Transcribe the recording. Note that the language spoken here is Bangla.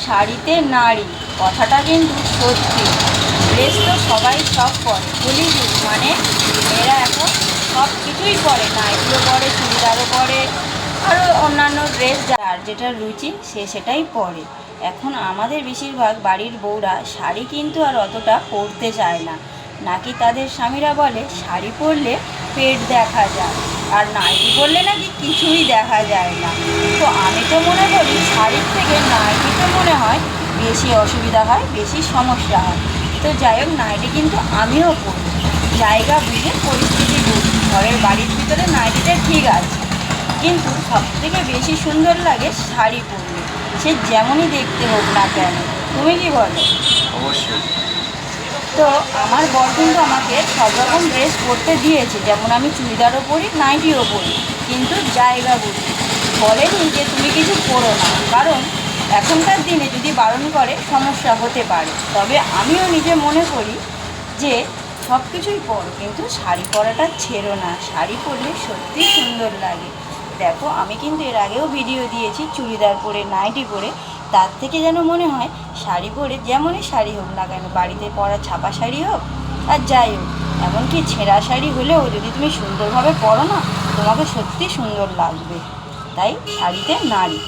শাড়িতে নারী কথাটা কিন্তু সত্যি। ড্রেস তো সবাই সব পরে, বলিউড মানে মেয়েরা এখন সব কিছুই পরে, নাইটিও পরে, চুড়িদারও পরে, আরও অন্যান্য ড্রেস যার যেটা রুচি সে সেটাই পরে। এখন আমাদের বেশিরভাগ বাড়ির বউরা শাড়ি কিন্তু আর অতটা পরতে চায় না, নাকি তাদের স্বামীরা বলে শাড়ি পরলে পেট দেখা যায়, আর নাইটি পরলে নাকি কিছুই দেখা যায় না। তো আমি তো মনে করি শাড়ির থেকে নাইটিতে মনে হয় বেশি অসুবিধা হয়, বেশি সমস্যা হয়। তো যাই হোক, নাইটি কিন্তু আমিও পরি, জায়গা বুঝে পরিস্থিতি বুঝি। ঘরের বাড়ির ভিতরে নাইটিটা ঠিক আছে, কিন্তু সবথেকে বেশি সুন্দর লাগে শাড়ি পরলে, সে যেমনই দেখতে হোক না কেন। তুমি কি বলো? অবশ্যই। তো আমার বর কিন্তু আমাকে সব রকম ড্রেস পরতে দিয়েছে, যেমন আমি চুড়িদারও পরি, নাইটিও পরি, কিন্তু জায়গা বুঝি। বলেনি যে তুমি কিছু পরো না, কারণ এখনকার দিনে যদি বারণ করে সমস্যা হতে পারে। তবে আমিও নিজে মনে করি যে সব কিছুই পরো, কিন্তু শাড়ি পরাটা ছেড়ো না, শাড়ি পরলে সত্যিই সুন্দর লাগে। দেখো, আমি কিন্তু এর আগেও ভিডিও দিয়েছি চুড়িদার পরে, নাইটি পরে, তার থেকে যেন মনে হয় শাড়ি পরে, যেমনই শাড়ি হোক না কেন, বাড়িতে পরা ছাপা শাড়ি হোক আর যাই হোক, এমনকি ছেঁড়া শাড়ি হলেও যদি তুমি সুন্দরভাবে পরো না, তোমাকে সত্যি সুন্দর লাগবে। তাই শাড়িতে নারী।